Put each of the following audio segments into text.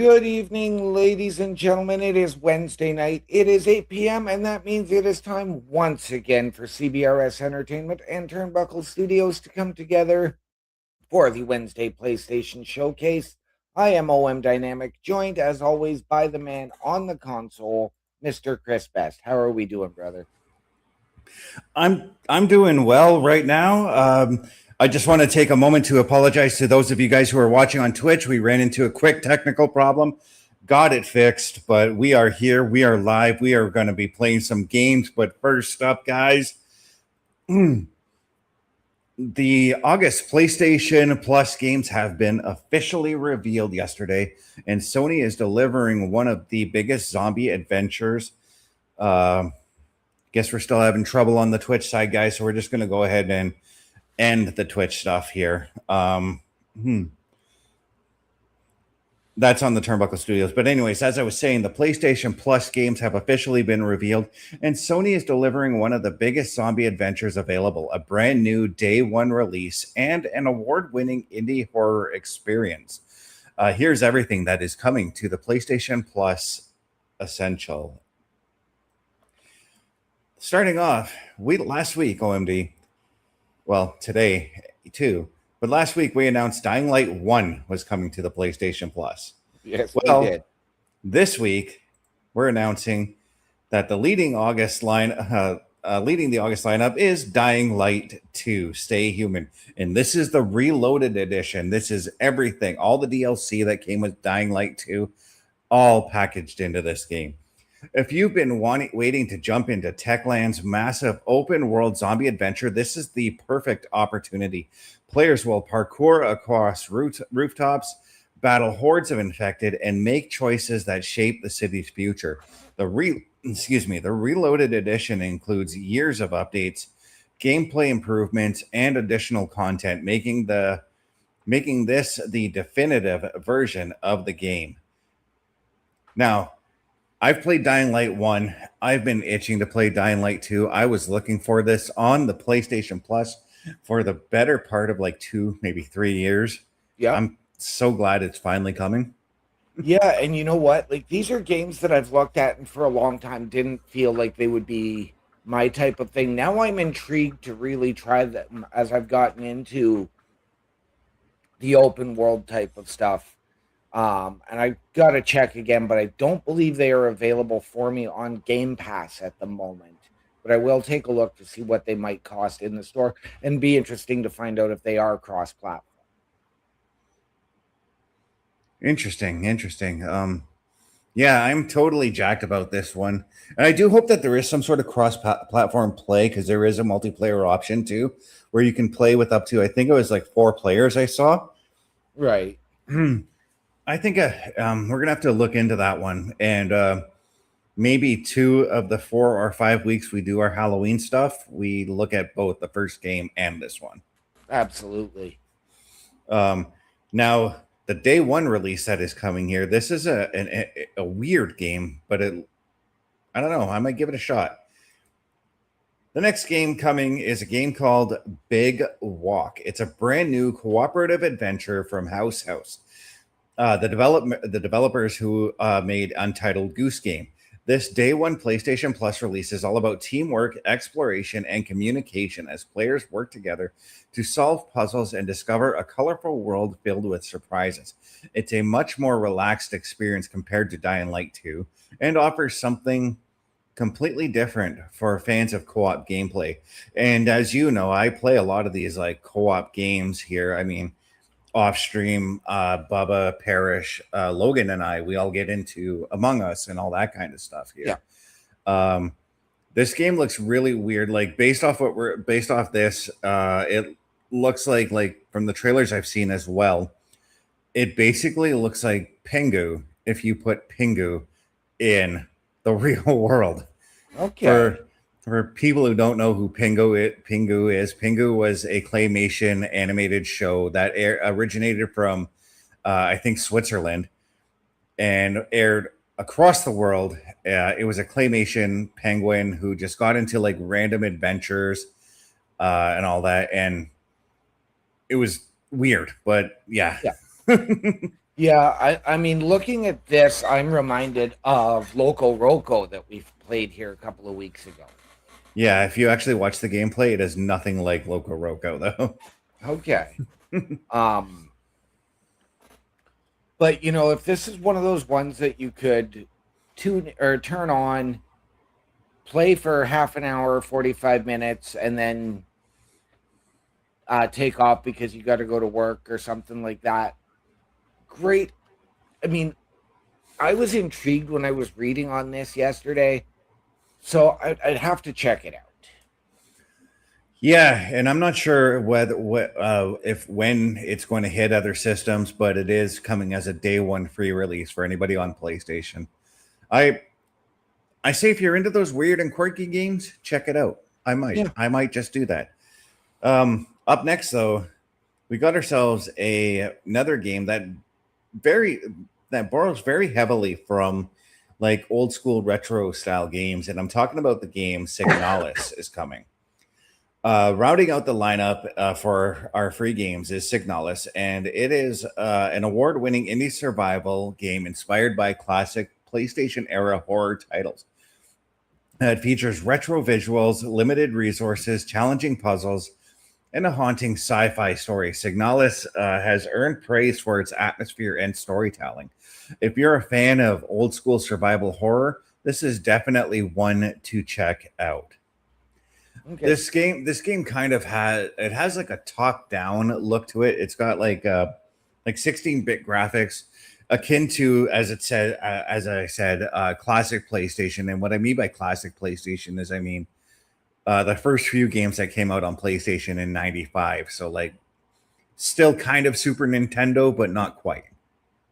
Good evening, ladies and gentlemen. It is Wednesday night. It is 8 p.m., and that means it is time once again for CBRS Entertainment and Turnbuckle Studios to come together for the Wednesday PlayStation Showcase. I am OM Dynamic, joined as always by the man on the console, Mr. Chris Best. How are we doing, brother? I'm doing well right now. I just want to take a moment to apologize to those of you guys who are watching on Twitch. We ran into a quick technical problem, got it fixed, but we are here. We are live. We are going to be playing some games. But first up, guys, the August PlayStation Plus games have been officially revealed yesterday, and Sony is delivering one of the biggest zombie adventures. Guess we're still having trouble on the Twitch side, guys, so we're just going to go ahead and end the Twitch stuff here. That's on the Turnbuckle Studios. But anyways, as I was saying, the PlayStation Plus games have officially been revealed, and Sony is delivering one of the biggest zombie adventures available, a brand new day one release, and an award-winning indie horror experience. Here's everything that is coming to the PlayStation Plus Essential. Starting off, last week, OMD, well, today too, but last week we announced Dying Light 1 was coming to the PlayStation Plus. Yes, well, we did. This week we're announcing that the leading the August lineup is Dying Light 2, Stay Human. And this is the reloaded edition. This is everything, all the DLC that came with Dying Light 2, all packaged into this game. If you've been waiting to jump into Techland's massive open world zombie adventure, this is the perfect opportunity. Players will parkour across rooftops, battle hordes of infected, and make choices that shape the city's future. The reloaded edition includes years of updates, gameplay improvements, and additional content, making this the definitive version of the game. Now, I've played Dying Light 1. I've been itching to play Dying Light 2. I was looking for this on the PlayStation Plus for the better part of like 2, maybe 3 years. Yeah. I'm so glad it's finally coming. Yeah, and you know what? Like, these are games that I've looked at and for a long time didn't feel like they would be my type of thing. Now I'm intrigued to really try them as I've gotten into the open world type of stuff. And I got to check again, but I don't believe they are available for me on Game Pass at the moment. But I will take a look to see what they might cost in the store, and be interesting to find out if they are cross-platform. Interesting. Yeah, I'm totally jacked about this one. And I do hope that there is some sort of cross-platform play, because there is a multiplayer option too, where you can play with up to, I think it was like 4 players I saw. Right. I think we're going to have to look into that one. And maybe 2 of the 4 or 5 weeks we do our Halloween stuff, we look at both the first game and this one. Absolutely. Now, the day one release that is coming here, this is a weird game, but I don't know. I might give it a shot. The next game coming is a game called Big Walk. It's a brand new cooperative adventure from House. The developers who made Untitled Goose Game. This day one PlayStation Plus release is all about teamwork, exploration, and communication as players work together to solve puzzles and discover a colorful world filled with surprises. It's a much more relaxed experience compared to Dying Light 2 and offers something completely different for fans of co-op gameplay. And as you know, I play a lot of these like co-op games here. I mean, off stream, Bubba, Parrish, Logan, and we all get into Among Us and all that kind of stuff here. Yeah. This game looks really weird. Like based off this, it looks like from the trailers I've seen as well, it basically looks like Pingu if you put Pingu in the real world. Okay. For people who don't know who Pingu is, Pingu was a claymation animated show that originated from, I think, Switzerland, and aired across the world. It was a claymation penguin who just got into like random adventures and all that, and it was weird, but yeah. Yeah, I mean, looking at this, I'm reminded of Loco Roco that we've played here a couple of weeks ago. Yeah, if you actually watch the gameplay, it is nothing like Loco Roco though. Okay. Um, but if this is one of those ones that you could tune or turn on, play for half an hour, 45 minutes, and then take off because you got to go to work or something like that. Great. I mean, I was intrigued when I was reading on this yesterday, so I'd have to check it out. Yeah, and I'm not sure whether what if when it's going to hit other systems, but it is coming as a day one free release for anybody on PlayStation. I I say if you're into those weird and quirky games, check it out. Yeah. I might just do that. Up next, though, we got ourselves another game very that borrows very heavily from like old school retro style games, and I'm talking about the game Signalis is coming. Rounding out the lineup for our free games is Signalis, and it is an award winning indie survival game inspired by classic PlayStation era horror titles. It features retro visuals, limited resources, challenging puzzles, and a haunting sci fi story. Signalis has earned praise for its atmosphere and storytelling. If you're a fan of old school survival horror, this is definitely one to check out. Okay. This game kind of has like a top down look to it. It's got like 16-bit graphics akin to, as I said, classic PlayStation. And what I mean by classic PlayStation is I mean the first few games that came out on PlayStation in 95. So like still kind of Super Nintendo but not quite.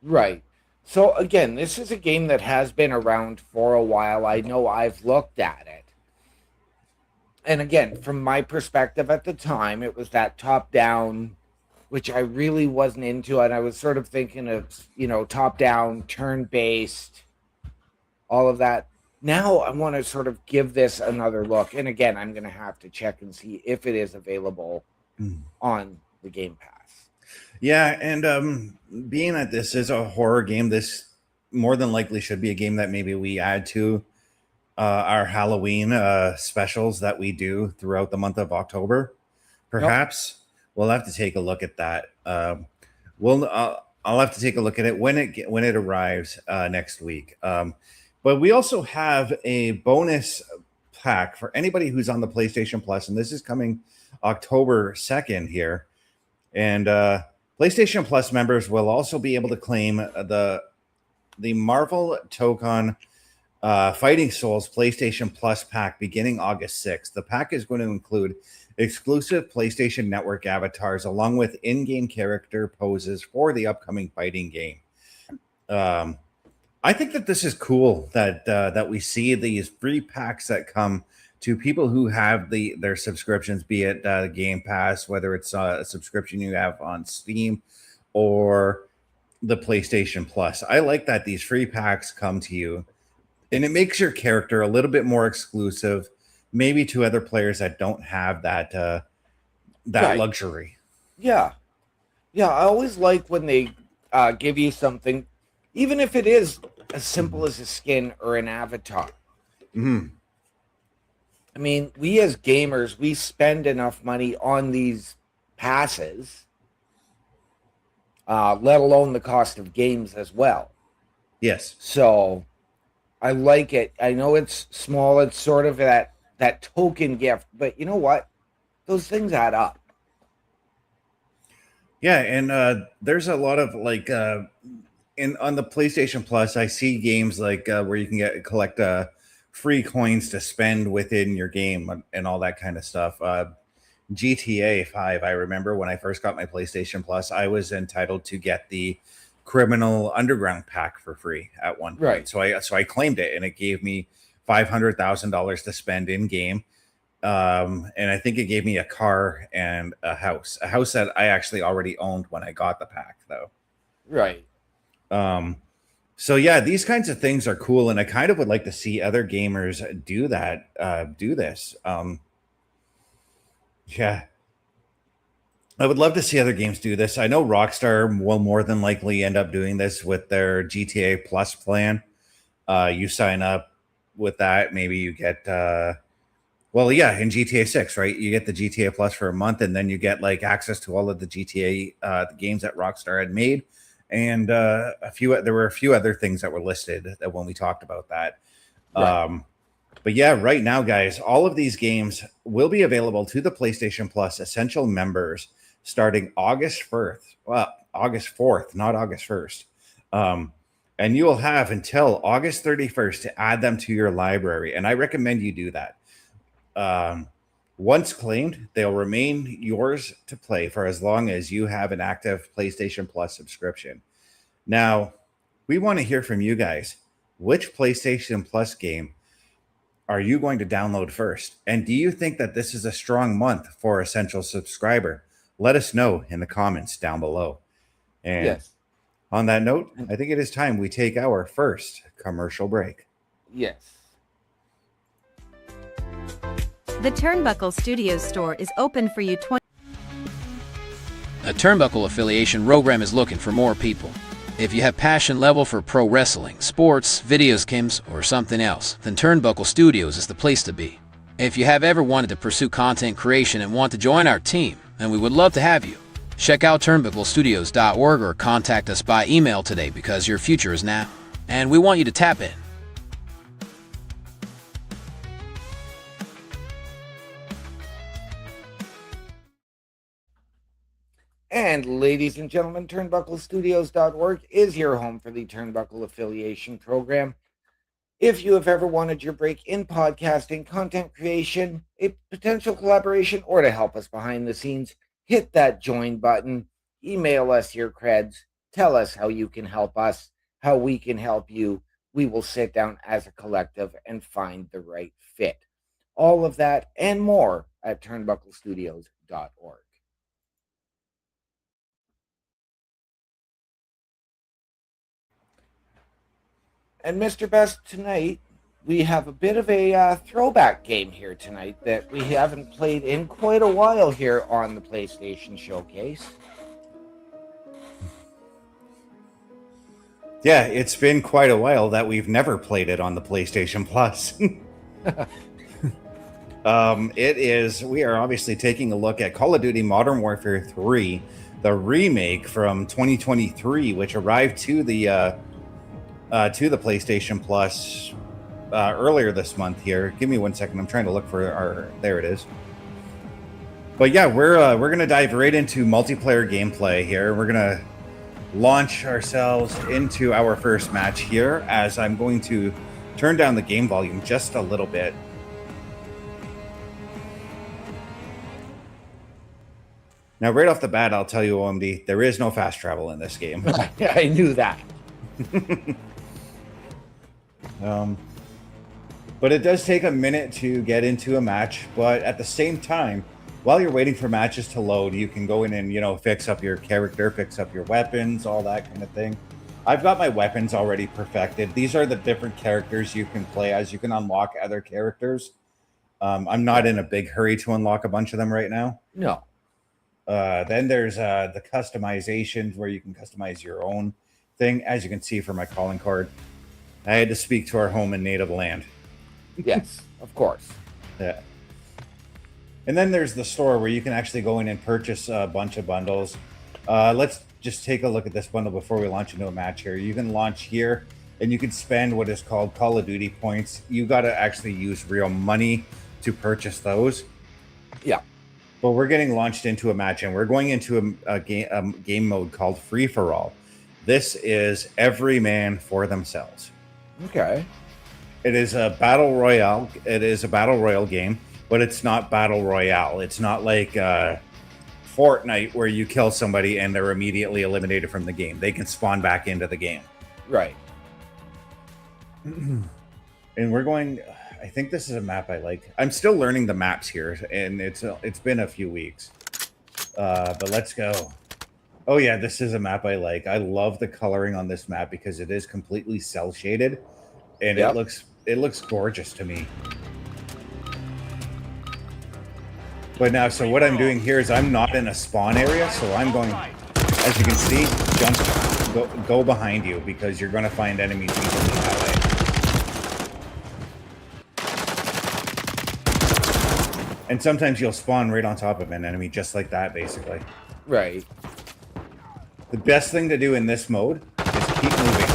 Right. So again, this is a game that has been around for a while. I know I've looked at it. And again, from my perspective at the time, it was that top down, which I really wasn't into. And I was sort of thinking of, top down, turn based, all of that. Now I want to sort of give this another look. And again, I'm going to have to check and see if it is available Mm. on the Game Pass. Yeah, and being that this is a horror game, this more than likely should be a game that maybe we add to our Halloween specials that we do throughout the month of October. Yep. Perhaps we'll have to take a look at that. I'll have to take a look at it when it arrives next week. But we also have a bonus pack for anybody who's on the PlayStation Plus, and this is coming October 2nd here. And PlayStation Plus members will also be able to claim the Marvel Token Fighting Souls PlayStation Plus pack beginning August 6th. The pack is going to include exclusive PlayStation Network avatars along with in-game character poses for the upcoming fighting game. I think that this is cool that we see these free packs that come to people who have their subscriptions, be it Game Pass, whether it's a subscription you have on Steam or the PlayStation Plus. I like that these free packs come to you, and it makes your character a little bit more exclusive, maybe to other players that don't have that Right. luxury. Yeah. Yeah. I always like when they give you something, even if it is as simple as a skin or an avatar. Mhm. I mean, we as gamers, we spend enough money on these passes, let alone the cost of games as well. Yes. So I like it. I know it's small. It's sort of that token gift, but you know what? Those things add up. Yeah, and there's a lot of like in on the PlayStation Plus, I see games like where you can collect free coins to spend within your game and all that kind of stuff. GTA 5, I remember when I first got my PlayStation Plus, I was entitled to get the Criminal Underground pack for free at one point. Right. So I claimed it, and it gave me $500,000 to spend in game. And I think it gave me a car and a house that I actually already owned when I got the pack, though. Right. Um, so yeah, these kinds of things are cool, and I kind of would like to see other gamers do that, do this. Yeah, I would love to see other games do this. I know Rockstar will more than likely end up doing this with their GTA Plus plan. You sign up with that, maybe you get well, yeah, in GTA 6, right? You get the GTA Plus for a month, and then you get like access to all of the GTA the games that Rockstar had made, and there were a few other things that were listed that when we talked about that. Right. But yeah, right now, guys, all of these games will be available to the PlayStation Plus Essential members starting August 1st. Well, August 4th, not August 1st. And you will have until August 31st to add them to your library. And I recommend you do that. Um, Once claimed, they'll remain yours to play for as long as you have an active PlayStation Plus subscription. Now, we want to hear from you guys. Which PlayStation Plus game are you going to download first? And do you think that this is a strong month for Essential subscriber? Let us know in the comments down below. And Yes. on that note, And I think it is time we take our first commercial break. yes. The Turnbuckle Studios store is open for you 20. A Turnbuckle affiliation program is looking for more people. If you have passion level for pro wrestling, sports, videos games, or something else, then Turnbuckle Studios is the place to be. If you have ever wanted to pursue content creation and want to join our team, then we would love to have you. Check out turnbucklestudios.org or contact us by email today because your future is now, and we want you to tap in. And ladies and gentlemen, turnbucklestudios.org is your home for the Turnbuckle Affiliation Program. If you have ever wanted your break in podcasting, content creation, a potential collaboration, or to help us behind the scenes, hit that join button, email us your creds, tell us how you can help us, how we can help you. We will sit down as a collective and find the right fit. All of that and more at turnbucklestudios.org. And Mr. Best, tonight we have a bit of a throwback game here tonight that we haven't played in quite a while here on the PlayStation Showcase. Yeah, it's been quite a while that we've never played it on the PlayStation Plus. We are obviously taking a look at Call of Duty Modern Warfare 3, the remake from 2023, which arrived to the PlayStation Plus earlier this month here. Give me 1 second. I'm trying to look for there it is. But yeah, we're gonna dive right into multiplayer gameplay here. We're gonna launch ourselves into our first match here as I'm going to turn down the game volume just a little bit. Now, right off the bat, I'll tell you, OMD, there is no fast travel in this game. I knew that. But it does take a minute to get into a match. But at the same time, while you're waiting for matches to load, you can go in and, fix up your character, fix up your weapons, all that kind of thing. I've got my weapons already perfected. These are the different characters you can play as. You can unlock other characters. I'm not in a big hurry to unlock a bunch of them right now. No. Then there's the customizations where you can customize your own thing. As you can see from my calling card, I had to speak to our home and native land. Yes, of course. Yeah. And then there's the store where you can actually go in and purchase a bunch of bundles. Let's just take a look at this bundle before we launch into a match here. You can launch here and you can spend what is called Call of Duty points. You got to actually use real money to purchase those. Yeah. But we're getting launched into a match and we're going into a game mode called Free for All. This is every man for themselves. Okay. It is a battle royale. It is a battle royale game, but it's not battle royale. It's not like Fortnite where you kill somebody and they're immediately eliminated from the game. They can spawn back into the game. Right. And we're going. I think this is a map I like. I'm still learning the maps here, and it's been a few weeks. But let's go. Oh yeah, this is a map I like. I love the coloring on this map because it is completely cell shaded, and it looks gorgeous to me. But now, so what I'm doing here is I'm not in a spawn area, so I'm going, as you can see, go behind you because you're going to find enemies easily that way. And sometimes you'll spawn right on top of an enemy, just like that, basically. Right. The best thing to do in this mode is keep moving.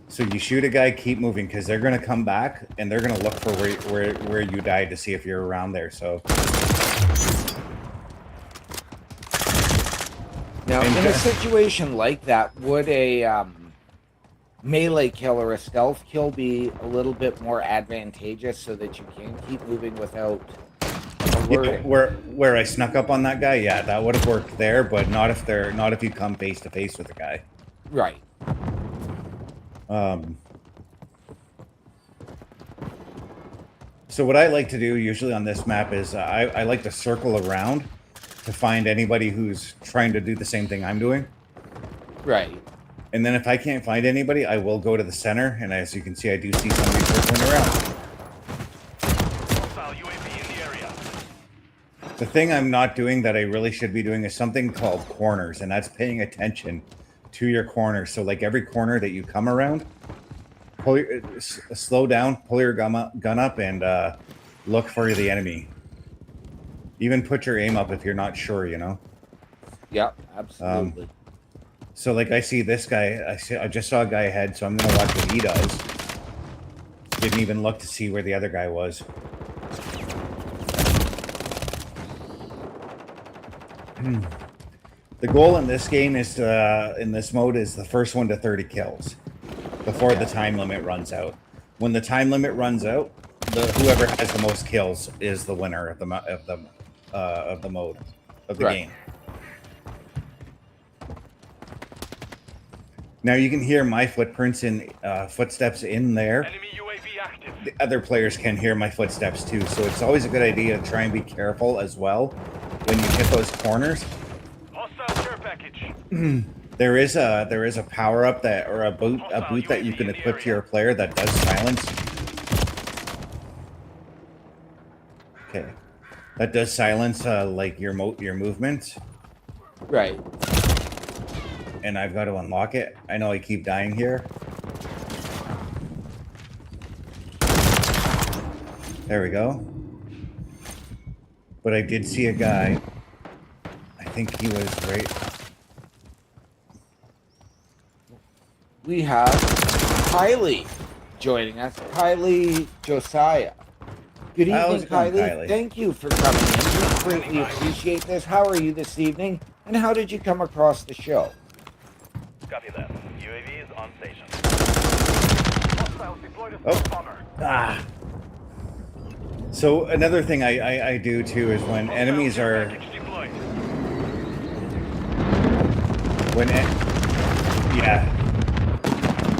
So you shoot a guy, keep moving, because they're going to come back, and they're going to look for where you died to see if you're around there, so... Now, in a situation like that, would a melee kill or a stealth kill be a little bit more advantageous so that you can keep moving without alerting? Where I snuck up on that guy, yeah, that would have worked there, but not if you come face to face with the guy. Right. So what I like to do usually on this map is I like to circle around to find anybody who's trying to do the same thing I'm doing. Right. And then if I can't find anybody, I will go to the center, and as you can see, I do see somebody circling around. The thing I'm not doing that I really should be doing is something called corners, and that's paying attention to your corners. So like every corner that you come around, slow down, pull your gun up, and look for the enemy. Even put your aim up if you're not sure, you know? Yeah, absolutely. So like I see this guy, I just saw a guy ahead, so I'm going to watch what he does. Didn't even look to see where the other guy was. The goal in this game is in this mode is the first one to 30 kills before the time limit runs out. When the time limit runs out, whoever has the most kills is the winner of the mode of the game. Now you can hear my footprints in footsteps in there. Enemy UAV active. The other players can hear my footsteps too, so it's always a good idea to try and be careful as well when you hit those corners. Hostile care package. There is a power up or a boot that you can equip to your player that does silence. Okay, that does silence like your movement. Right. And I've got to unlock it. I know I keep dying here. There we go. But I did see a guy. I think he was right. We have Kylie joining us. Kylie Josiah. Good evening, Kylie. Thank you for coming in. We greatly appreciate this. How are you this evening? And how did you come across the show? Copy that. UAV is on station. So another thing I do too is when enemies are yeah,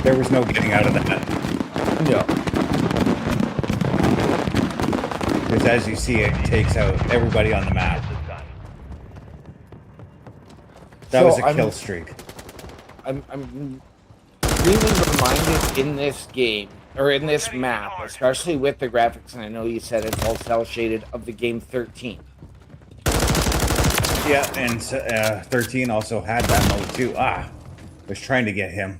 there was no getting out of that. No. Because as you see, it takes out everybody on the map. That was a kill streak. I'm really reminded in this game, or in this map, especially with the graphics, and I know you said it's all cel shaded, of the game 13. Yeah, and 13 also had that mode too. I was trying to get him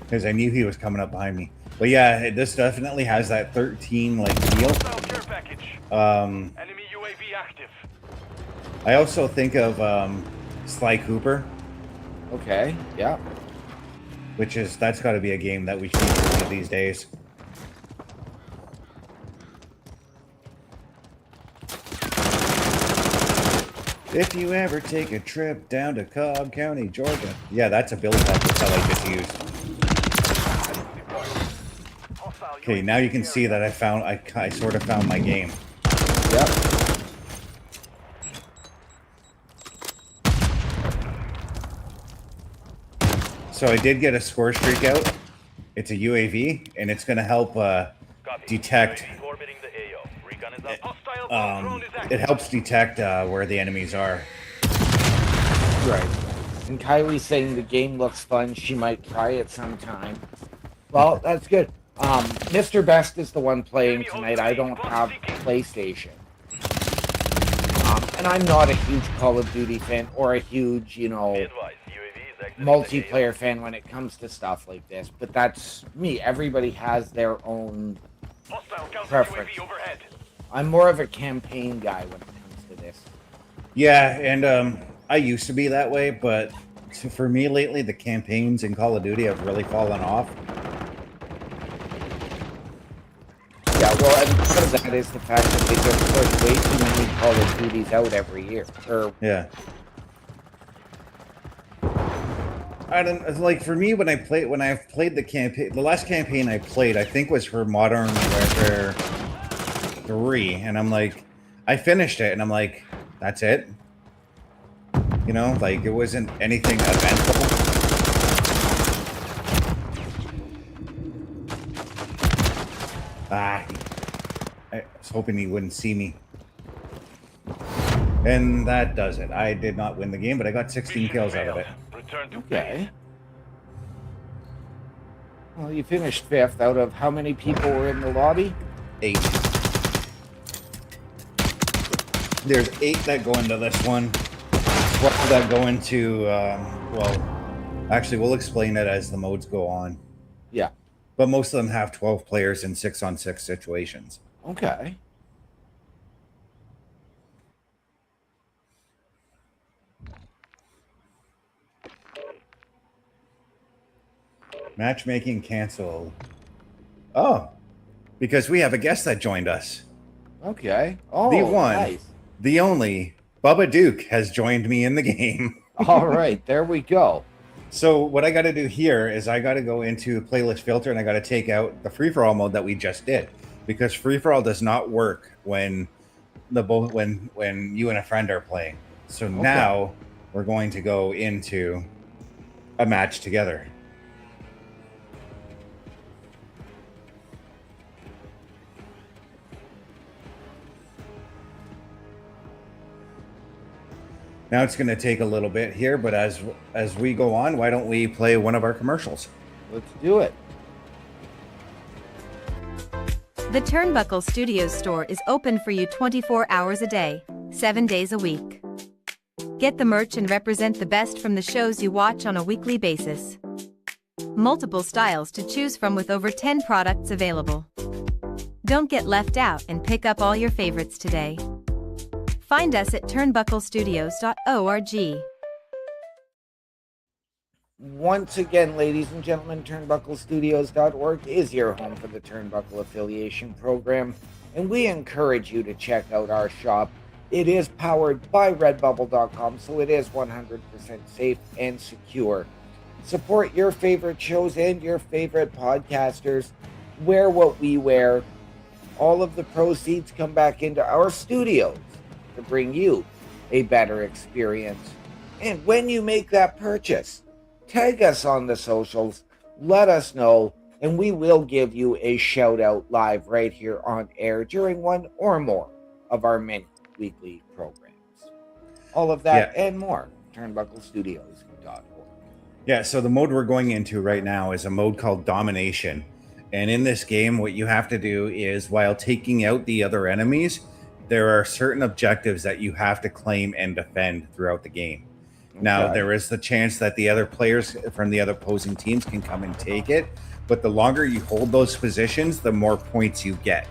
because I knew he was coming up behind me. But yeah, this definitely has that 13 like feel. Enemy UAV active. I also think of Sly Cooper. Okay, yeah. That's got to be a game that we should do one of these days. If you ever take a trip down to Cobb County, Georgia. Yeah, that's a build that I just used. Okay, now you can see that I sort of found my game. Yep. So I did get a score streak out. It's a UAV, and it's going to help detect. It helps detect where the enemies are. Right. And Kylie's saying the game looks fun. She might try it sometime. Well, that's good. Mr. Best is the one playing Enemy on tonight. the I way. don't Box have seeking. PlayStation. And I'm not a huge Call of Duty fan or a huge, Be advised, UAV is exiting the multiplayer AO. fan when it comes to stuff like this. But that's me. Everybody has their own Hostile counter preference. UAV overhead. I'm more of a campaign guy when it comes to this. Yeah, and I used to be that way, but for me lately, the campaigns in Call of Duty have really fallen off. Yeah, well, and part of that is the fact that they just push way too many Call of Duties out every year. Yeah. I don't like for me when I've played the campaign. The last campaign I played, I think, was for Modern Warfare 3, and I'm like, I finished it, and I'm like, that's it. You know, like it wasn't anything eventful. I was hoping he wouldn't see me. And that does it. I did not win the game, but I got 16 Mission kills out of failed. it. Return to Okay. base. Well, you finished 5th out of how many people were in the lobby? 8. There's 8 that go into this one. 12 that go into, well, actually, we'll explain it as the modes go on. Yeah. But most of them have 12 players in 6-on-6 situations. Okay. Matchmaking canceled. Oh, because we have a guest that joined us. Okay. Oh, The one, nice. the only, Bubba Duke has joined me in the game. All right, there we go. So what I got to do here is I got to go into playlist filter and I got to take out the free-for-all mode that we just did, because free-for-all does not work when when you and a friend are playing. So now we're going to go into a match together. Now it's going to take a little bit here, but as we go on, why don't we play one of our commercials? Let's do it. The Turnbuckle Studios store is open for you 24 hours a day, 7 days a week. Get the merch and represent the best from the shows you watch on a weekly basis. Multiple styles to choose from with over 10 products available. Don't get left out and pick up all your favorites today. Find us at turnbucklestudios.org. Once again, ladies and gentlemen, turnbucklestudios.org is your home for the Turnbuckle Affiliation Program, and we encourage you to check out our shop. It is powered by redbubble.com, so it is 100% safe and secure. Support your favorite shows and your favorite podcasters. Wear what we wear. All of the proceeds come back into our studios to bring you a better experience. And when you make that purchase, tag us on the socials, let us know, and we will give you a shout out live right here on air during one or more of our many weekly programs. All of that and more, turnbucklestudios.org. Yeah, so the mode we're going into right now is a mode called Domination. And in this game, what you have to do is, while taking out the other enemies, there are certain objectives that you have to claim and defend throughout the game. Now, there is the chance that the other players from the other opposing teams can come and take it, but the longer you hold those positions, the more points you get.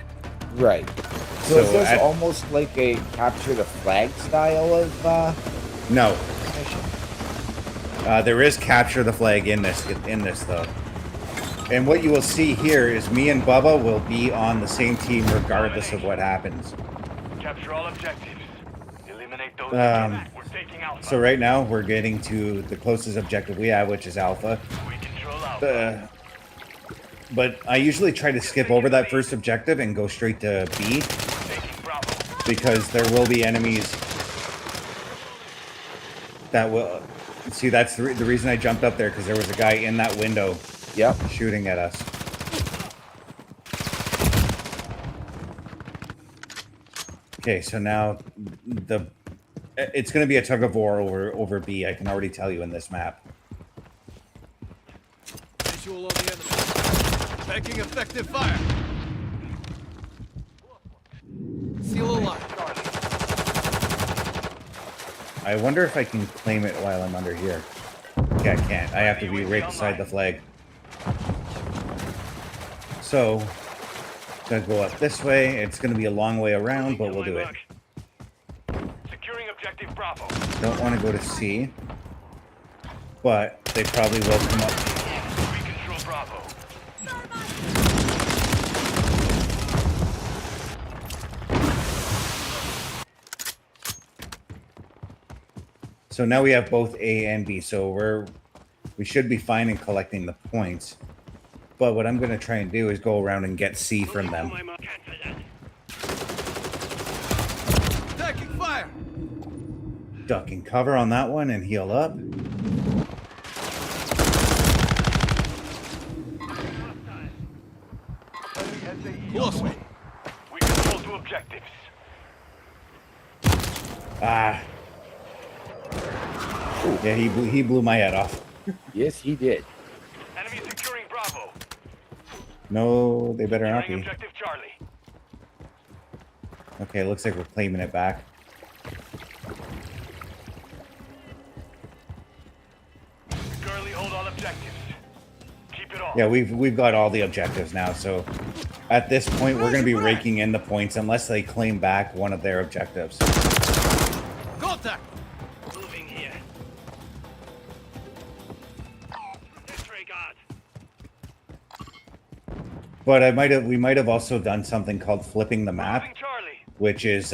Right. So is this almost like a capture the flag style of No. mission? There is capture the flag in this though. And what you will see here is me and Bubba will be on the same team regardless of what happens. Capture all objectives. Eliminate those. Um, We're taking Alpha. So right now we're getting to the closest objective we have, which is Alpha. We control Alpha. But I usually try to skip over that first objective and go straight to B, Taking Bravo. because there will be enemies that will... See, that's the reason I jumped up there, because there was a guy in that window shooting at us. Okay, so now it's going to be a tug of war over B. I can already tell you in this map. Visual on the enemy. Taking effective fire. Seal alive. I wonder if I can claim it while I'm under here. Okay, I can't. I have to be right beside the flag. So, gonna go up this way. It's gonna be a long way around, but we'll do it. Securing objective Bravo. Don't want to go to C, but they probably will come up. We control Bravo. So now we have both A and B. So we should be fine in collecting the points. But what I'm going to try and do is go around and get C from them. Taking fire. Duck and cover on that one and heal up. Close one. We control 2 objectives. Ah. Yeah, he blew my head off. Yes, he did. Enemy securing Bravo. No, they better not Securing be. objective Charlie. Okay, looks like we're claiming it back. Securely hold all objectives. Keep it all. Yeah, we've got all the objectives now. So at this point, we're going to be raking in the points unless they claim back one of their objectives. Contact. Moving here. Disregard. But we might have also done something called flipping the map, Moving Charlie. which is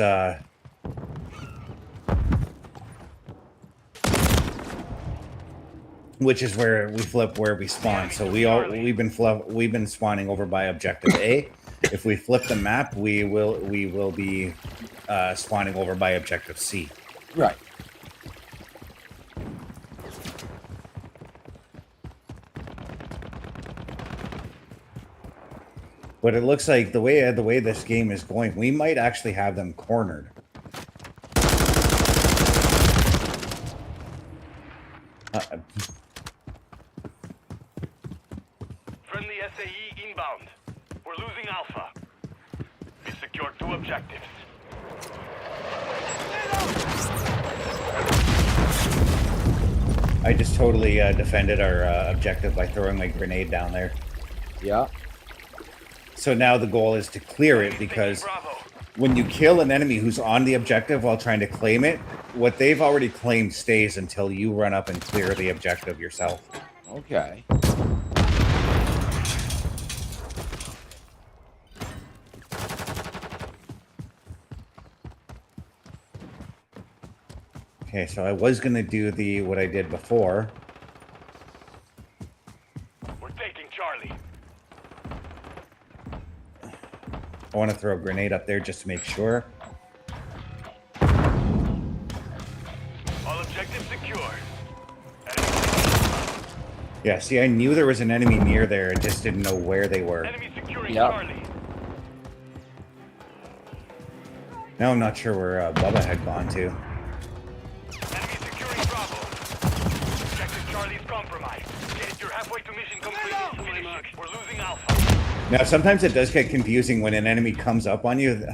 where we flip where we spawn. So we've been spawning over by objective A. If we flip the map, we will be spawning over by objective C. Right. But it looks like the way this game is going, we might actually have them cornered. Friendly SAE inbound. We're losing Alpha. We secured 2 objectives. I just totally defended our objective by throwing my grenade down there. Yeah. So now the goal is to clear it, because Bravo. when you kill an enemy who's on the objective while trying to claim it, what they've already claimed stays until you run up and clear the objective yourself. Okay. Okay, so I was going to do what I did before. We're taking Charlie. I want to throw a grenade up there just to make sure. All objectives secured. Yeah, see, I knew there was an enemy near there. I just didn't know where they were. Enemy securing Yep. Charlie. Now I'm not sure where Bubba had gone to. Enemy securing Bravo. Objective Charlie's compromised. Get you're halfway to mission complete. Finish it. We're losing Alpha. Now, sometimes it does get confusing when an enemy comes up on you,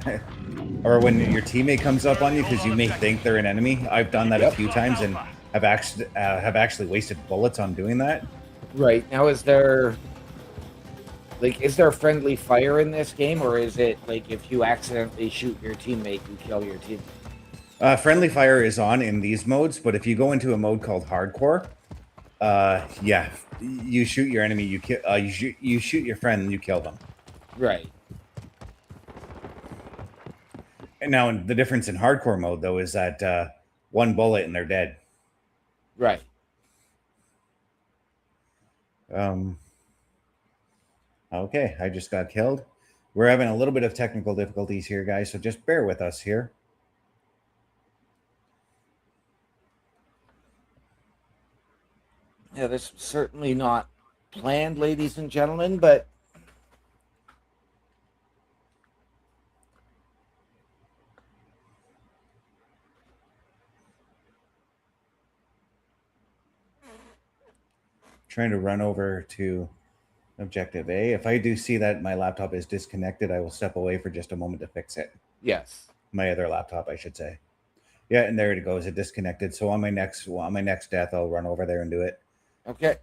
or when your teammate comes up on you, because you may think they're an enemy. I've done that a few times and have actually wasted bullets on doing that. Right. Now, is there friendly fire in this game, or is it like if you accidentally shoot your teammate, you kill your teammate? Friendly fire is on in these modes, but if you go into a mode called hardcore, yeah, you shoot your enemy, you shoot your friend, and you kill them. Right. And now the difference in hardcore mode, though, is that one bullet and they're dead. Right. Okay, I just got killed. We're having a little bit of technical difficulties here, guys, so just bear with us here. Yeah, this is certainly not planned, ladies and gentlemen, but Trying to run over to Objective A. If I do see that my laptop is disconnected, I will step away for just a moment to fix it. Yes. My other laptop, I should say. Yeah, and there it goes. It disconnected. So on my next death, I'll run over there and do it. Okay.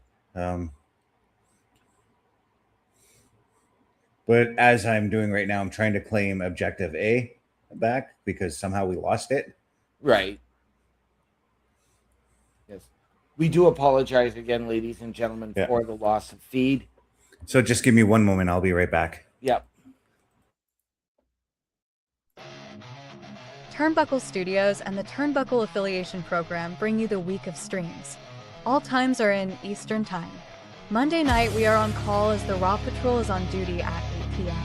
But as I'm doing right now, I'm trying to claim Objective A back because somehow we lost it. Right. Yes. We do apologize again, ladies and gentlemen, for the loss of feed. So just give me one moment. I'll be right back. Yep. Turnbuckle Studios and the Turnbuckle Affiliation Program bring you the week of streams. All times are in Eastern Time. Monday night, we are on call as the Raw Patrol is on duty at 8 p.m.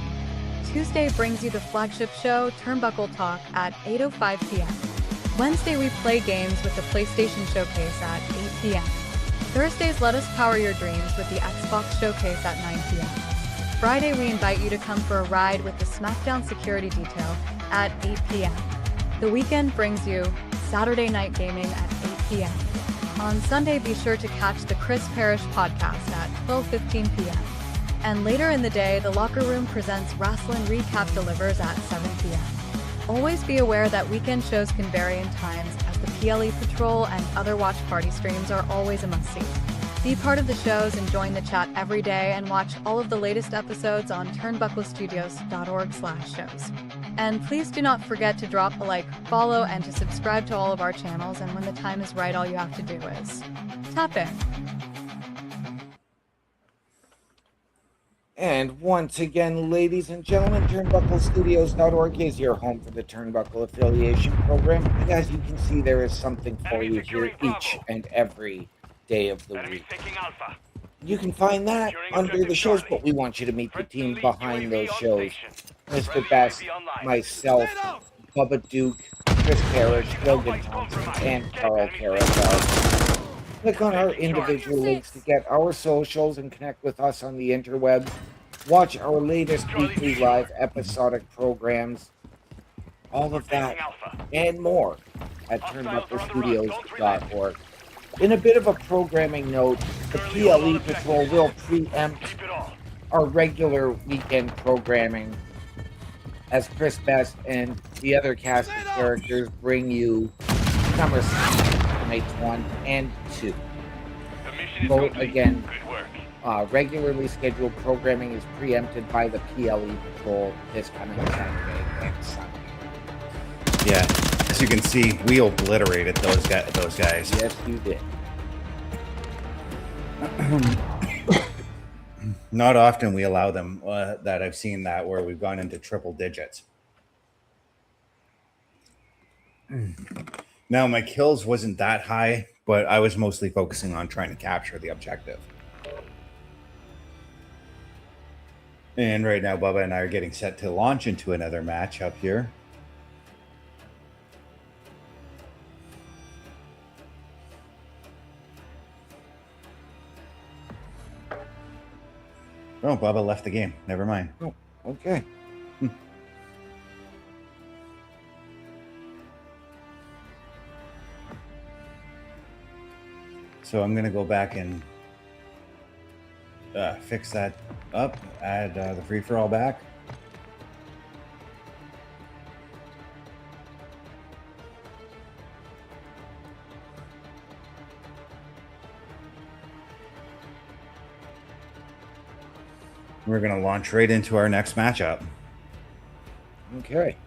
Tuesday brings you the flagship show, Turnbuckle Talk, at 8:05 p.m. Wednesday, we play games with the PlayStation Showcase at 8 p.m. Thursdays, let us power your dreams with the Xbox Showcase at 9 p.m. Friday, we invite you to come for a ride with the SmackDown Security Detail at 8 p.m. The weekend brings you Saturday Night Gaming at 8 p.m. On Sunday, be sure to catch the Chris Parrish podcast at 12:15 p.m. And later in the day, the Locker Room presents Wrestling Recap Delivers at 7 p.m. Always be aware that weekend shows can vary in times, as the PLE Patrol and other watch party streams are always a must-see. Be part of the shows and join the chat every day and watch all of the latest episodes on turnbucklestudios.org/shows. And please do not forget to drop a like, follow, and to subscribe to all of our channels, and when the time is right, all you have to do is tap in. And once again, ladies and gentlemen, turnbucklestudios.org is your home for the Turnbuckle Affiliation Program. And as you can see, there is something for you here each and every day of the week. You can find that under the shows, but we want you to meet the team behind those shows. Mr. Best, myself, Bubba Duke, Chris Parrish, Logan Thompson, and Carl Caravel. Click on our individual links to get our socials and connect with us on the interwebs. Watch our latest weekly live episodic programs. All of that and more at turnbucklestudios.org. In a bit of a programming note, the PLE Patrol will preempt our regular weekend programming as Chris Best and the other cast of characters bring you SummerSlam nights 1 and 2. So again, regularly scheduled programming is preempted by the PLE Patrol this coming Saturday and Sunday. Yeah, as you can see, we obliterated those guys. Yes, you did. Not often we allow them that I've seen that where we've gone into triple digits. Now, my kills wasn't that high, but I was mostly focusing on trying to capture the objective. And right now, Bubba and I are getting set to launch into another match up here. Oh, Bubba left the game. Never mind. Oh, okay. So I'm going to go back and fix that up, add the free-for-all back. We're going to launch right into our next matchup. Okay.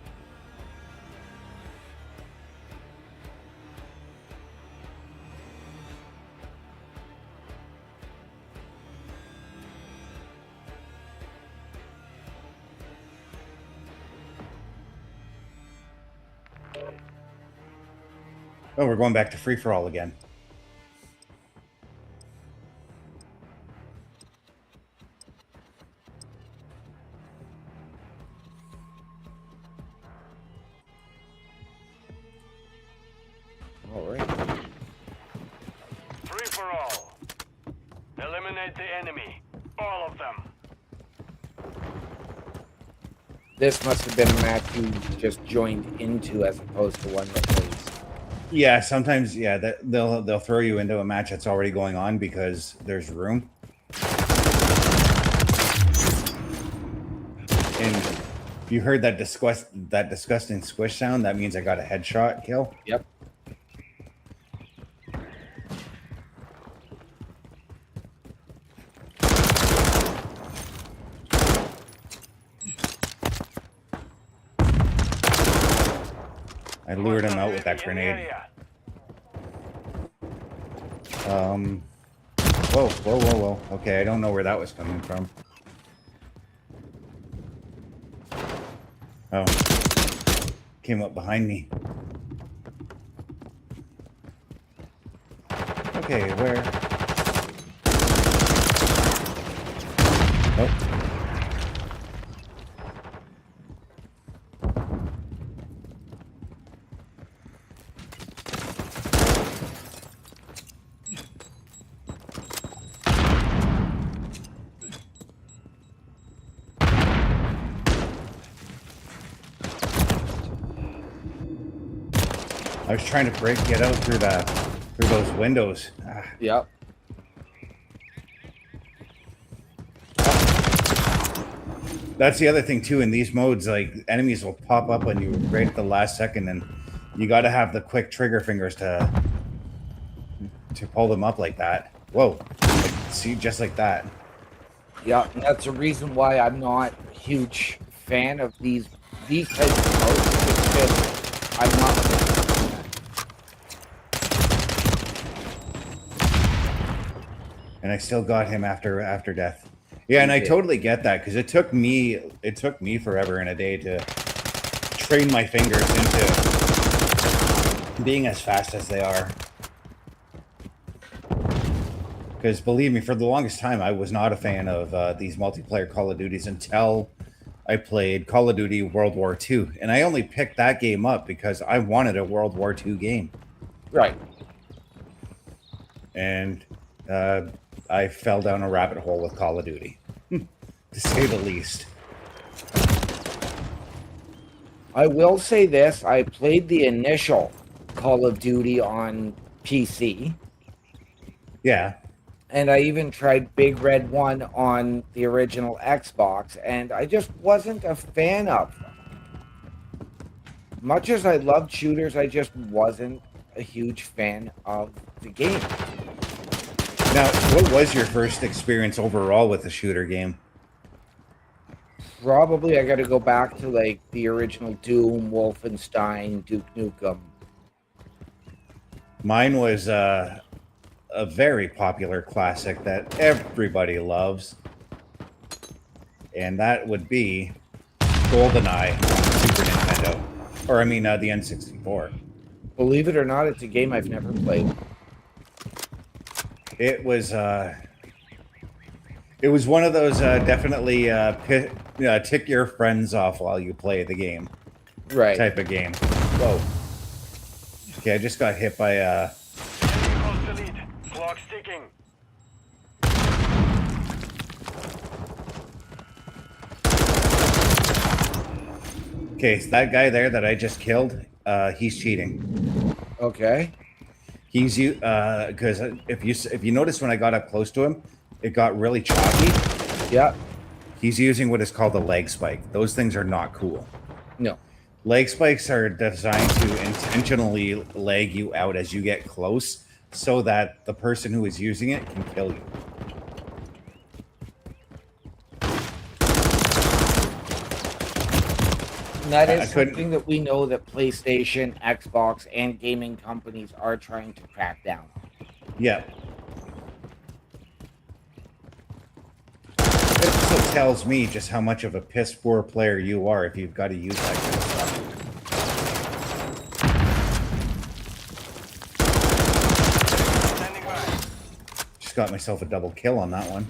Oh, we're going back to free-for-all again. All right. Free for all. Eliminate the enemy. All of them. This must have been a match you just joined into as opposed to one that was... Yeah, sometimes, yeah, they'll throw you into a match that's already going on because there's room. If you heard that disgusting squish sound, that means I got a headshot kill. Yep. I lured him out with that grenade. Whoa. Okay, I don't know where that was coming from. Oh. Came up behind me. Okay, where? Oh. I was trying to get out through those windows. Ah. Yep. That's the other thing too. In these modes, like enemies will pop up on you right at the last second, and you got to have the quick trigger fingers to pull them up like that. Whoa! Like, see, just like that. Yeah, and that's the reason why I'm not a huge fan of these types of modes. Because I'm not. And I still got him after death. Yeah, and I totally get that because it took me forever and a day to train my fingers into being as fast as they are. Because believe me, for the longest time, I was not a fan of these multiplayer Call of Duties until I played Call of Duty World War II. And I only picked that game up because I wanted a World War II game. Right. And I fell down a rabbit hole with Call of Duty, to say the least. I will say this. I played the initial Call of Duty on PC. Yeah. And I even tried Big Red 1 on the original Xbox, and I just wasn't a fan of them. Much as I loved shooters, I just wasn't a huge fan of the game. Now, what was your first experience overall with a shooter game? Probably I got to go back to like the original Doom, Wolfenstein, Duke Nukem. Mine was a very popular classic that everybody loves, and that would be GoldenEye on Super Nintendo, or I mean the N64. Believe it or not, it's a game I've never played. It was one of those definitely tick your friends off while you play the game, Right. type of game. Whoa. Okay, I just got hit by Close to lead. Clock ticking. Okay, so that guy there that I just killed, he's cheating. Okay. He's you because if you notice when I got up close to him, it got really choppy. Yeah. He's using what is called a leg spike. Those things are not cool. No. Leg spikes are designed to intentionally lag you out as you get close, so that the person who is using it can kill you. And that I is couldn't- something that we know that PlayStation, Xbox, and gaming companies are trying to crack down. Yeah. It also tells me just how much of a piss poor player you are if you've got to use that kind of stuff. Standing by. Just got myself a double kill on that one.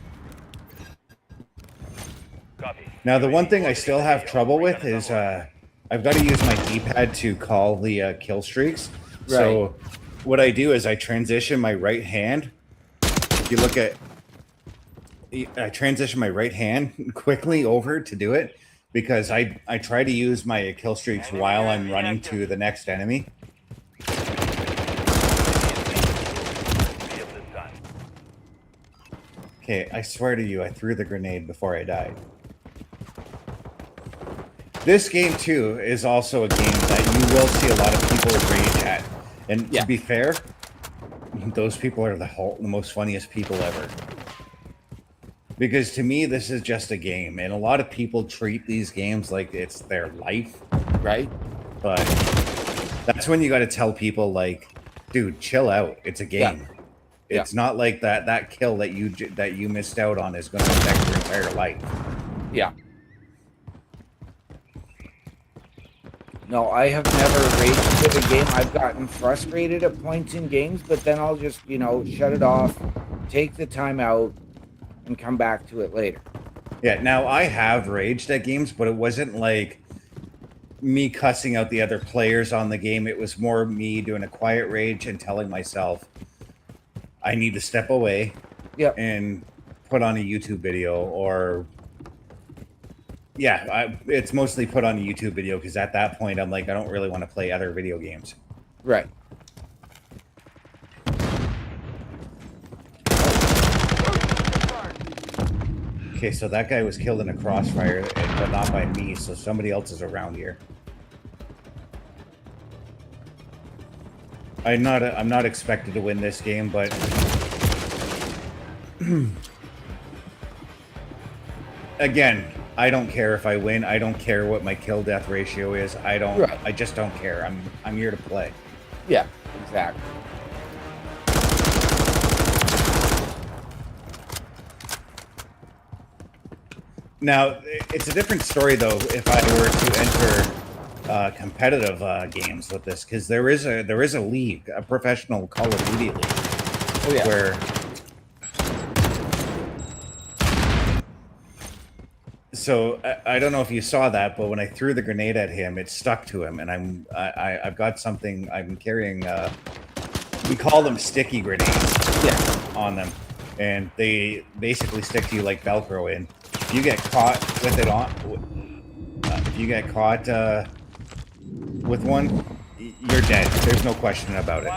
Copy. Now, the one thing I still have trouble with is I've got to use my D-pad to call the kill streaks. Right. So what I do is I transition my right hand. If you look at... I transition my right hand quickly over to do it because I try to use my kill streaks while I'm running to the next enemy. Field is done. Okay, I swear to you, I threw the grenade before I died. This game too is also a game that you will see a lot of people rage at, and Yeah. to be fair, those people are the most funniest people ever. Because to me, this is just a game, and a lot of people treat these games like it's their life. Right? But that's when you got to tell people, like, dude, chill out. It's a game. Yeah. It's not like that kill that you missed out on is going to affect your entire life. Yeah. No, I have never raged with a game. I've gotten frustrated at points in games, but then I'll just, shut it off, take the time out, and come back to it later. Yeah, now I have raged at games, but it wasn't like me cussing out the other players on the game. It was more me doing a quiet rage and telling myself I need to step away and put on a YouTube video, or it's mostly put on a YouTube video because at that point I'm like, I don't really want to play other video games. Right. Okay, so that guy was killed in a crossfire, but not by me, so somebody else is around here. I'm not expected to win this game, but again, I don't care if I win. I don't care what my kill death ratio is. I just don't care. I'm here to play. Yeah, exactly. Now, it's a different story, though, if I were to enter competitive games with this, because there is a league, a professional Call of Duty league, where so I don't know if you saw that, but when I threw the grenade at him, it stuck to him, and I've got something I'm carrying. We call them sticky grenades. On them, and they basically stick to you like Velcro in. If you get caught with it on, if you get caught with one, you're dead. There's no question about it.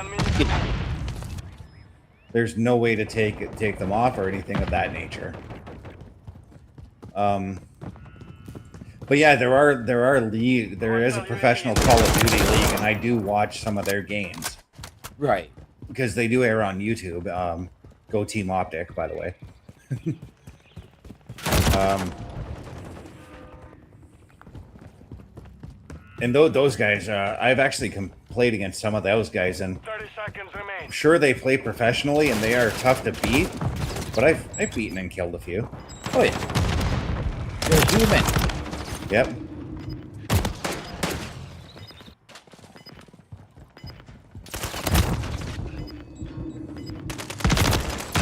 There's no way to take them off or anything of that nature. But yeah, there is a professional Call of Duty league, and I do watch some of their games. Right. Because they do air on YouTube. Go Team Optic, by the way. And those guys, I've actually played against some of those guys, and 30 seconds remain. Sure, they play professionally and they are tough to beat, but I've beaten and killed a few. Oh yeah, you're human. Yep.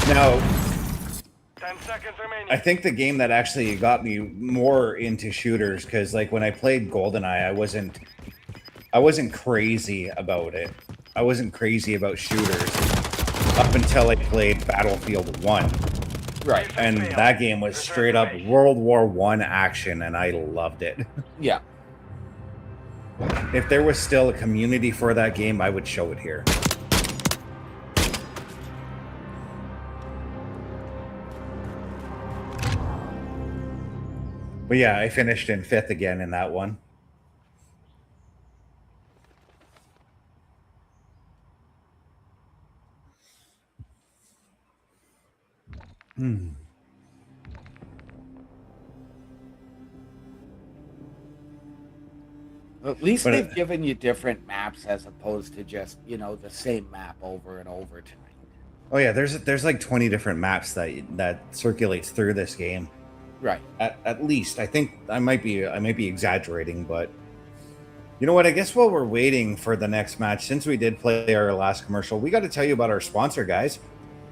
Now, 10 seconds remaining. I think the game that actually got me more into shooters, because like when I played GoldenEye, I wasn't crazy about it. I wasn't crazy about shooters up until I played Battlefield 1. Right. And that game was straight up World War I action, and I loved it. Yeah. If there was still a community for that game, I would show it here. But yeah, I finished in 5th again in that one. At least they've given you different maps as opposed to just, the same map over and over tonight. Oh yeah, there's like 20 different maps that circulates through this game. Right. At least. I think I might be exaggerating, but you know what? I guess while we're waiting for the next match, since we did play our last commercial, we got to tell you about our sponsor, guys.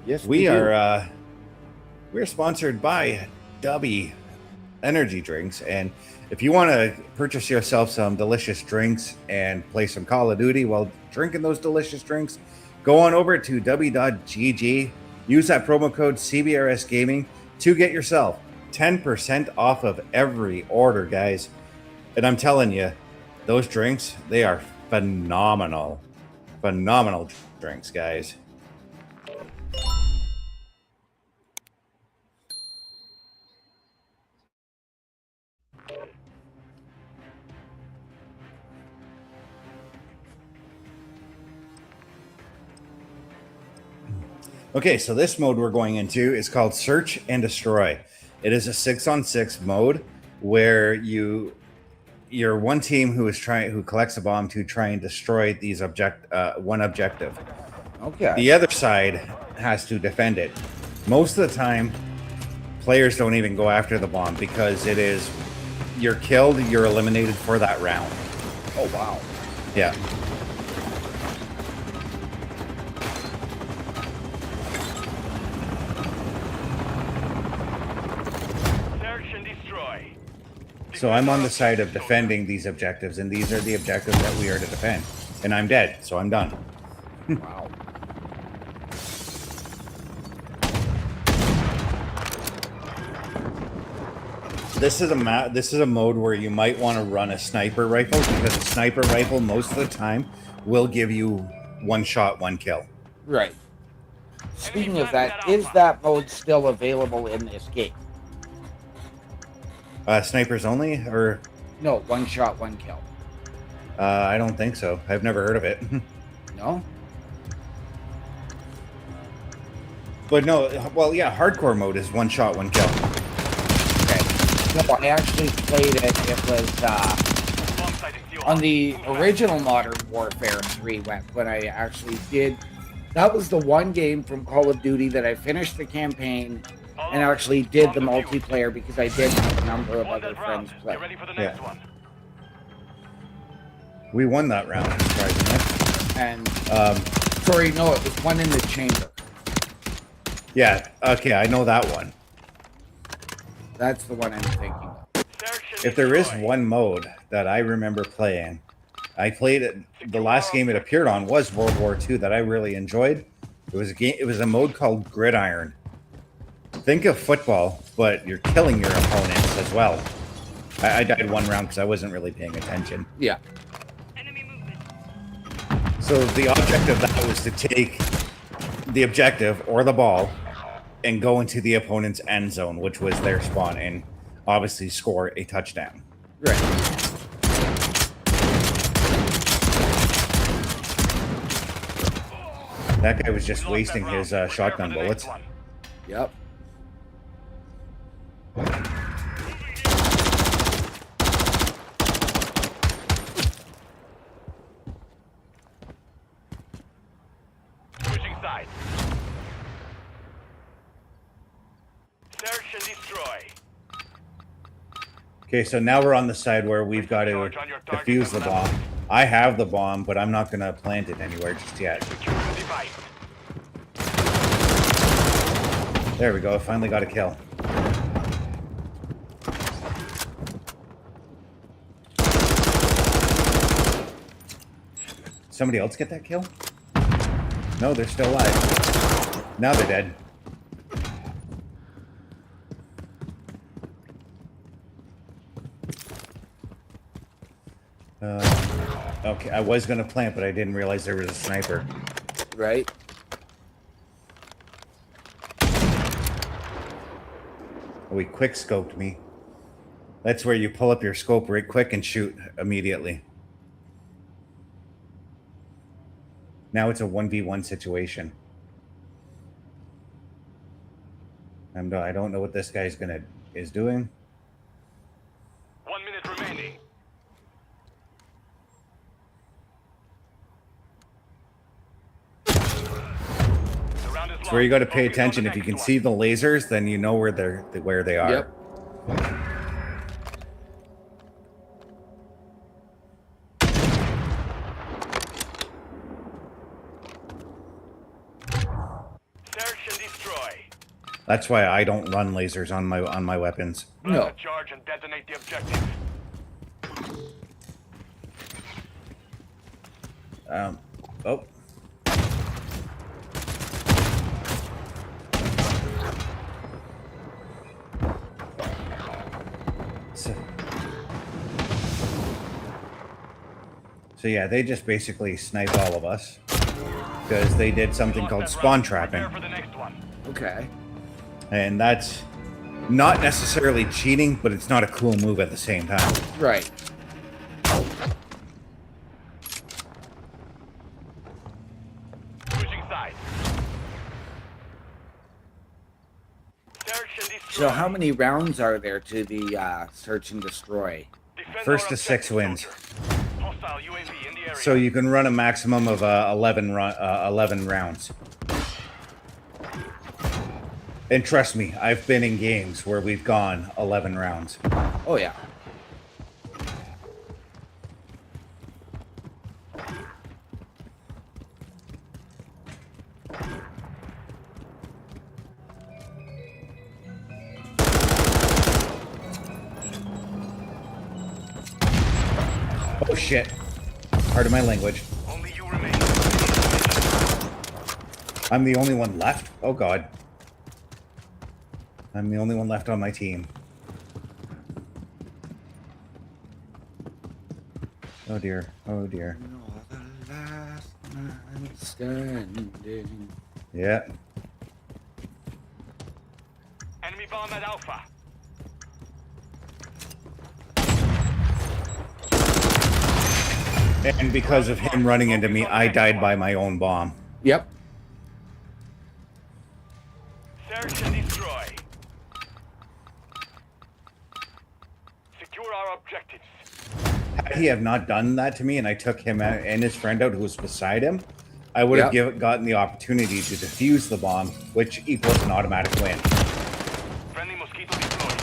Yes, we're sponsored by Dubby Energy Drinks, and if you want to purchase yourself some delicious drinks and play some Call of Duty while drinking those delicious drinks, go on over to w.gg, use that promo code CBRS Gaming to get yourself 10% off of every order, guys. And I'm telling you, those drinks, they are phenomenal. Phenomenal drinks, guys. Okay, so this mode we're going into is called Search and Destroy. It is a 6-on-6 mode where you're one team who collects a bomb to try and destroy these one objective. Okay. The other side has to defend it. Most of the time, players don't even go after the bomb because it is you're killed, you're eliminated for that round. Oh wow. Yeah. Search and destroy. So I'm on the side of defending these objectives, and these are the objectives that we are to defend. And I'm dead, so I'm done. Wow. This is a mode where you might want to run a sniper rifle because a sniper rifle most of the time will give you one shot, one kill. Right. Speaking of that, is that mode still available in this game? Snipers only, or No, one shot, one kill. I don't think so. I've never heard of it. No? But no, well, yeah, hardcore mode is one shot, one kill. Okay. No, I actually played it. It was on the original Modern Warfare 3 when I actually did. That was the one game from Call of Duty that I finished the campaign and actually did the multiplayer because I did have a number of other friends play. Get ready for the next one. We won that round, surprisingly. And sorry, no, it was one in the chamber. Yeah, okay, I know that one. That's the one I'm thinking of. If there is one mode that I remember playing, I played it. The last game it appeared on was World War II that I really enjoyed. It was a game. It was a mode called Gridiron. Think of football, but you're killing your opponents as well. I died one round because I wasn't really paying attention. Yeah. So the object of that was to take the objective or the ball and go into the opponent's end zone, which was their spawn, and obviously score a touchdown. Right. That guy was just wasting his shotgun bullets. Yep. Switching sides. Search and destroy. Okay, so now we're on the side where we've got to defuse the bomb. I have the bomb, but I'm not going to plant it anywhere just yet. Secure the device. There we go. I finally got a kill. Somebody else get that kill? No, they're still alive. Now they're dead. Okay, I was going to plant, but I didn't realize there was a sniper. Right. Oh, he quick scoped me. That's where you pull up your scope right quick and shoot immediately. Now it's a 1v1 situation. I don't know what this guy's is doing. 1 minute remaining. It's where you got to pay attention. If you can see the lasers, then you know where they are. Yep. Search and destroy. That's why I don't run lasers on my weapons. No. Plant a charge and detonate the objective. Oh. So yeah, they just basically sniped all of us because they did something called spawn trapping. Prepare for the next one. Okay. And that's not necessarily cheating, but it's not a cool move at the same time. Right. Switching sides. So how many rounds are there to the search and destroy? Defend First our to 6 objective, wins. soldier. Hostile UAV in the area. So you can run a maximum of 11 rounds. And trust me, I've been in games where we've gone 11 rounds. Oh yeah. Oh shit. Pardon my language. Only you remain. I'm the only one left? Oh god. I'm the only one left on my team. Oh dear. Oh dear. You're the last man standing. Yeah. Enemy bomb at Alpha. And because of him running into me, I died by my own bomb. Yep. Search and destroy. Secure our objectives. Had he have not done that to me and I took him out and his friend out who was beside him, I would have gotten the opportunity to defuse the bomb, which equals an automatic win. Friendly mosquito deployed.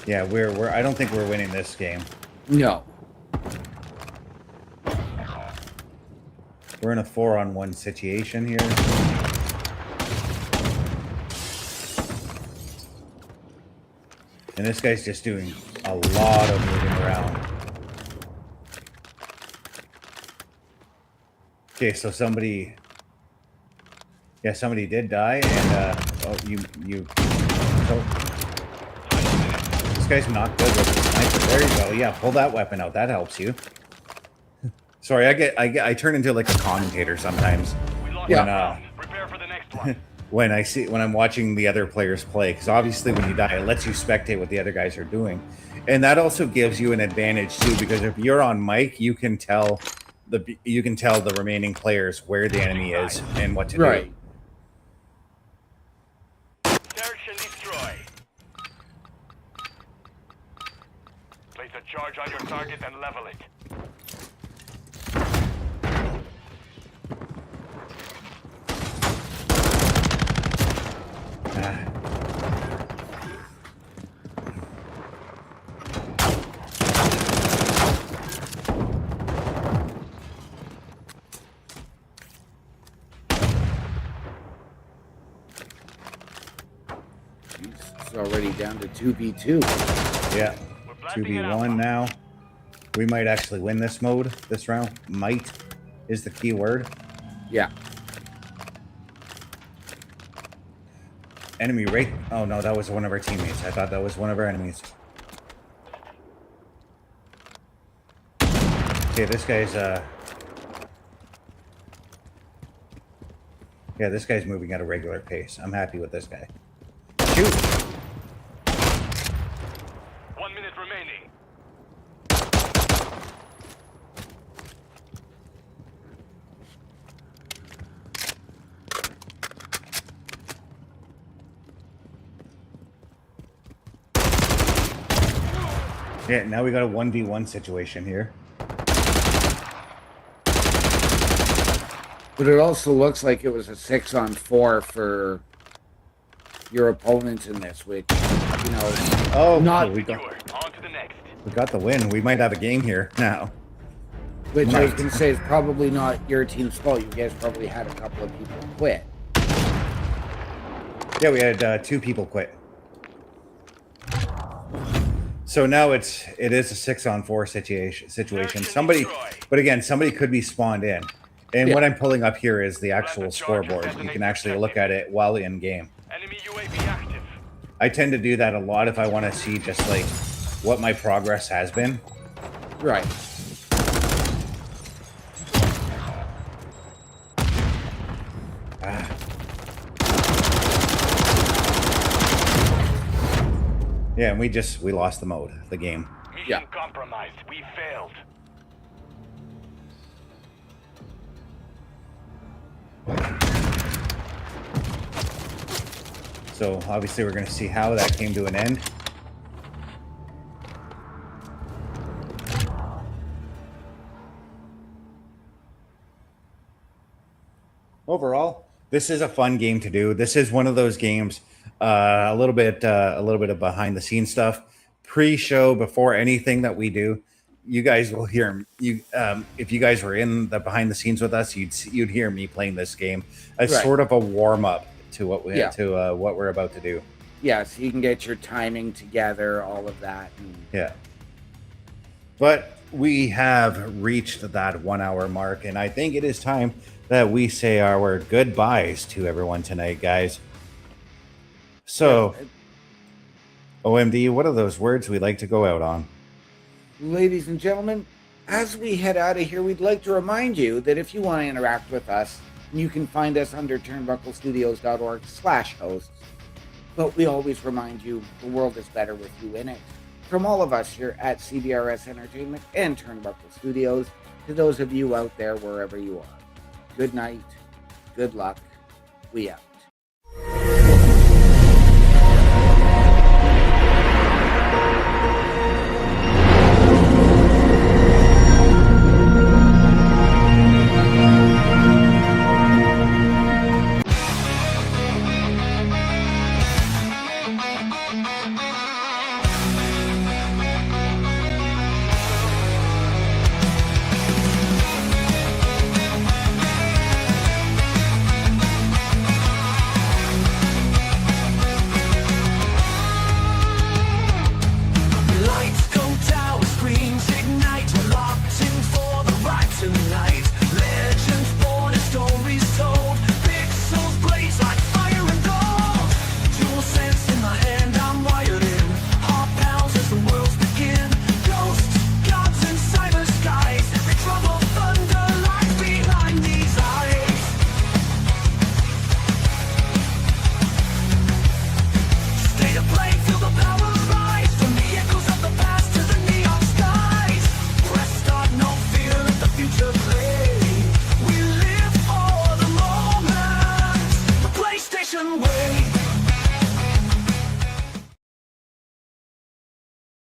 Yeah, we're I don't think we're winning this game. No. We're in a 4-on-1 situation here. And this guy's just doing a lot of moving around. Okay, so somebody did die, and this guy's not good with the sniper. There you go. Yeah, pull that weapon out. That helps you. Sorry, I turn into like a commentator sometimes. We lost Yeah. the round. Prepare for the next one. when I'm watching the other players play, because obviously when you die, it lets you spectate what the other guys are doing, and that also gives you an advantage too, because if you're on mic, you can tell the remaining players where the enemy is and what to Right. do. Search and destroy. Place a charge on your target and level it. It's already down to 2v2. Yeah, We're blasting it 2v1 Alpha. now. We might actually win this mode this round. Might is the key word. Yeah. Enemy right. Oh no, that was one of our teammates. I thought that was one of our enemies. Okay, this guy's yeah, this guy's moving at a regular pace. I'm happy with this guy. Shoot! 1 minute remaining. Yeah, now we got a 1v1 situation here. But it also looks like it was a 6-on-4 for your opponents in this, which, you know, Oh, Not- we Secure. On to the next. got the win. We might have a game here now. which I was Right. going to say is probably not your team's fault. You guys probably had a couple of people quit. Yeah, we had 2 people quit. So now it is a 6-on-4 situation. Somebody, but again, somebody could be spawned in. And what I'm pulling up here is the actual scoreboard. You can actually look at it while in game. Enemy UAV active. I tend to do that a lot if I want to see just like what my progress has been. Right. Yeah, and we lost the mode, the game. Mission Yeah. compromised. We failed. So obviously we're going to see how that came to an end. Overall, this is a fun game to do. This is one of those games, a little bit of behind the scenes stuff, pre-show, before anything that we do. You guys will hear you if you guys were in the behind the scenes with us, you'd hear me playing this game as Right. sort of a warm up to what we Yeah. to what we're about to do. Yeah, so you can get your timing together, all of that. And Yeah. But we have reached that 1 hour mark, and I think it is time that we say our goodbyes to everyone tonight, guys. So, OMD, what are those words we like to go out on? ladies and gentlemen, as we head out of here, we'd like to remind you that if you want to interact with us, you can find us under turnbucklestudios.org/hosts. But we always remind you the world is better with you in it. From all of us here at CBRS Entertainment and Turnbuckle Studios, to those of you out there wherever you are, good night, good luck, we out.